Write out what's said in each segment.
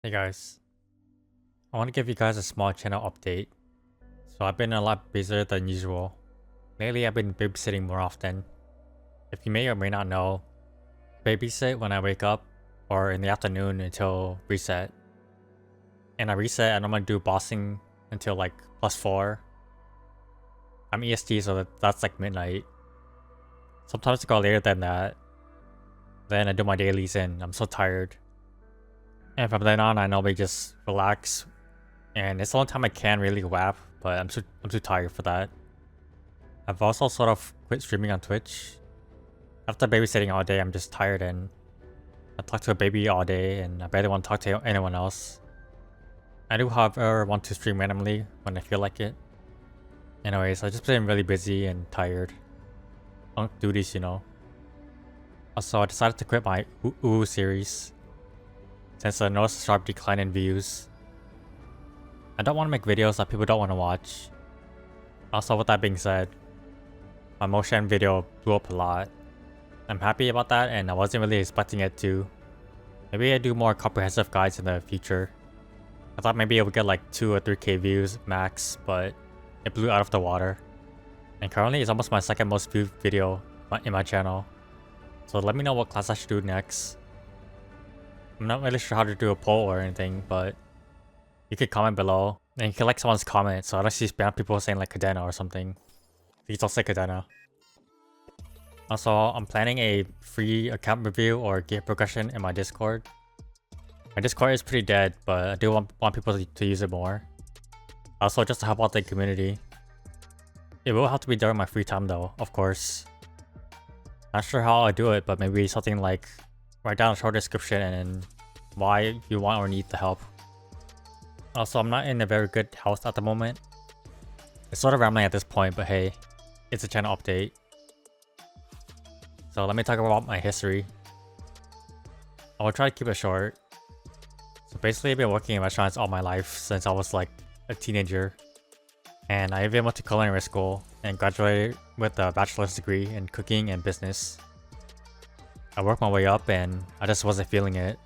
Hey guys, I want to give you guys a small channel update. So I've been a lot busier than usual. Lately I've been babysitting more often. If you may or may not know, babysit when I wake up or in the afternoon until reset. And I reset and I'm gonna do bossing until like +4. I'm EST so that's like midnight. Sometimes I go later than that. Then I do my dailies and I'm so tired. And from then on I normally just relax. And it's the only time I can really WAP, but I'm too tired for that. I've also sort of quit streaming on Twitch. After babysitting all day, I'm just tired and I talk to a baby all day and I barely want to talk to anyone else. I do, however, want to stream randomly when I feel like it. Anyways, I've just been really busy and tired. Unk duties, you know. Also, I decided to quit my Ooh series since I noticed a sharp decline in views. I don't want to make videos that people don't want to watch. Also, with that being said, my motion video blew up a lot. I'm happy about that and I wasn't really expecting it to. Maybe I do more comprehensive guides in the future. I thought maybe it would get like 2 or 3k views max, but it blew out of the water. And currently it's almost my second most viewed video in my channel. So let me know what class I should do next. I'm not really sure how to do a poll or anything, but you could comment below. And you can like someone's comment so I don't see spam people saying like Cadena or something. Please don't say Cadena. Also, I'm planning a free account review or game progression in my Discord. My Discord is pretty dead, but I do want people to use it more. Also, just to help out the community. It will have to be during my free time though, of course. Not sure how I do it, but maybe something like write down a short description and why you want or need the help. Also, I'm not in a very good health at the moment. It's sort of rambling at this point, but hey, it's a channel update. So let me talk about my history. I will try to keep it short. So basically I've been working in restaurants all my life since I was like a teenager. And I even went to culinary school and graduated with a bachelor's degree in cooking and business. I worked my way up and I just wasn't feeling it.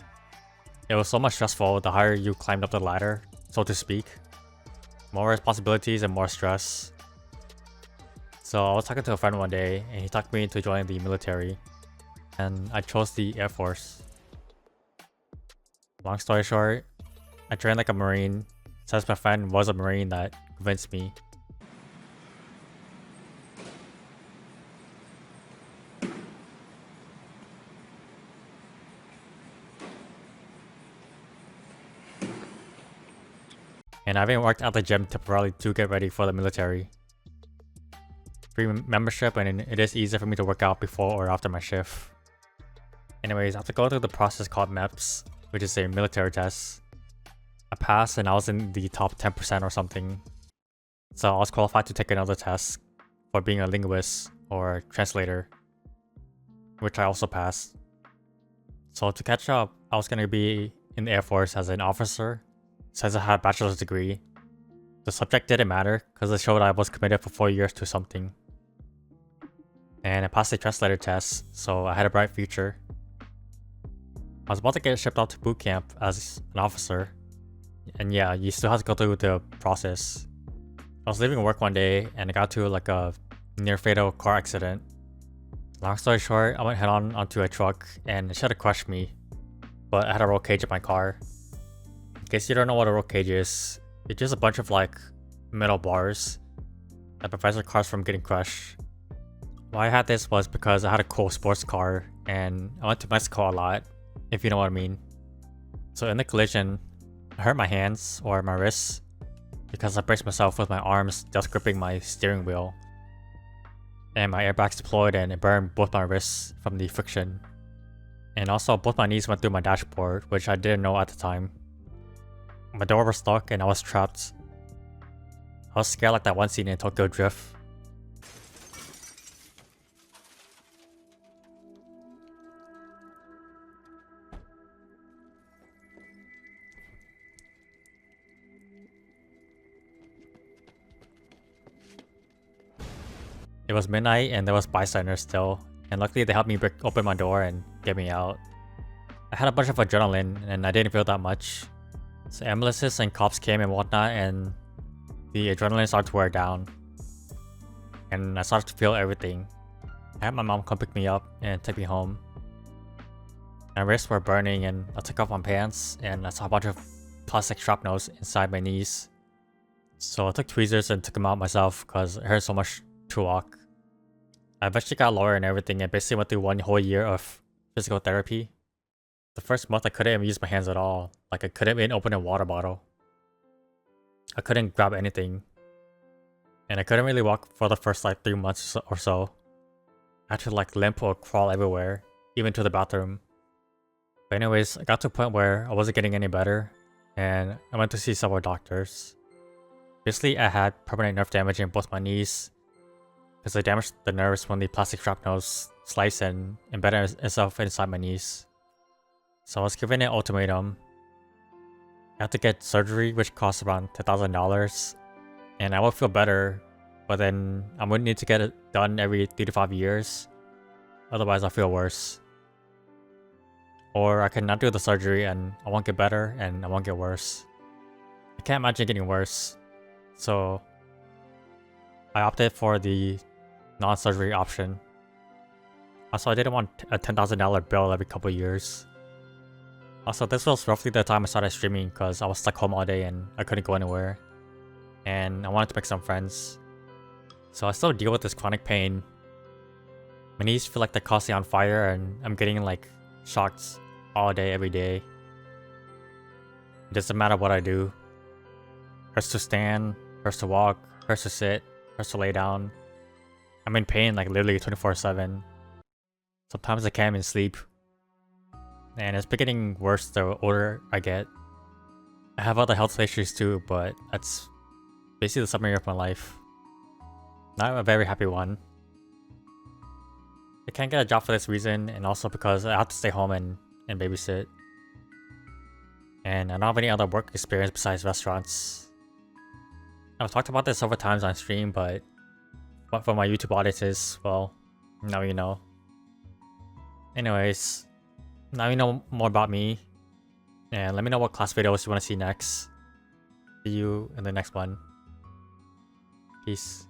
It was so much stressful the higher you climbed up the ladder, so to speak. More responsibilities and more stress. So I was talking to a friend one day and he talked me into joining the military. And I chose the Air Force. Long story short, I trained like a Marine since my friend was a Marine that convinced me. And I even worked at the gym temporarily to get ready for the military. Free membership and it is easier for me to work out before or after my shift. Anyways, I have to go through the process called MEPS, which is a military test. I passed and I was in the top 10% or something. So I was qualified to take another test for being a linguist or translator, which I also passed. So to catch up, I was going to be in the Air Force as an officer since I had a bachelor's degree. The subject didn't matter because it showed I was committed for 4 years to something. And I passed the translator test, so I had a bright future. I was about to get shipped out to boot camp as an officer. And yeah, you still have to go through the process. I was leaving work one day and I got to like a near fatal car accident. Long story short, I went head on onto a truck and it should have crushed me. But I had a roll cage in my car. In case you don't know what a roll cage is, it's just a bunch of like metal bars that prevents the cars from getting crushed. Why I had this was because I had a cool sports car and I went to Mexico a lot, if you know what I mean. So in the collision, I hurt my hands or my wrists because I braced myself with my arms just gripping my steering wheel. And my airbags deployed and it burned both my wrists from the friction. And also both my knees went through my dashboard, which I didn't know at the time. My door was stuck and I was trapped. I was scared like that one scene in Tokyo Drift. It was midnight and there was bystanders still, and luckily they helped me open my door and get me out. I had a bunch of adrenaline and I didn't feel that much. So ambulances and cops came and whatnot, and the adrenaline started to wear down. And I started to feel everything. I had my mom come pick me up and take me home. My wrists were burning and I took off my pants and I saw a bunch of plastic shrapnels inside my knees. So I took tweezers and took them out myself because it hurt so much to walk. I eventually got a lawyer and everything and basically went through 1 whole year of physical therapy. The first month I couldn't even use my hands at all. Like I couldn't even open a water bottle. I couldn't grab anything. And I couldn't really walk for the first like 3 months or so. I had to like limp or crawl everywhere, even to the bathroom. But anyways, I got to a point where I wasn't getting any better, and I went to see several doctors. Basically, I had permanent nerve damage in both my knees, because I damaged the nerves when the plastic shrapnels sliced and embedded itself inside my knees. So I was given an ultimatum. I had to get surgery, which costs around $10,000, and I would feel better, but then I would need to get it done every 3 to 5 years, otherwise I'll feel worse. Or I can not do the surgery and I won't get better and I won't get worse. I can't imagine getting worse, so I opted for the non-surgery option. Also, I didn't want a $10,000 bill every couple years. Also, this was roughly the time I started streaming because I was stuck home all day and I couldn't go anywhere. And I wanted to make some friends. So I still deal with this chronic pain. My knees feel like they're constantly on fire and I'm getting like shocked all day, every day. It doesn't matter what I do. Hurts to stand, hurts to walk, hurts to sit, hurts to lay down. I'm in pain like literally 24/7. Sometimes I can't even sleep. And it's been getting worse the older I get. I have other health issues too, but that's basically the summary of my life. Not a very happy one. I can't get a job for this reason, and also because I have to stay home and babysit. And I don't have any other work experience besides restaurants. I've talked about this several times on stream, but for my YouTube audiences, well, now you know. Anyways, now you know more about me, and let me know what class videos you want to see next. See you in the next one. Peace.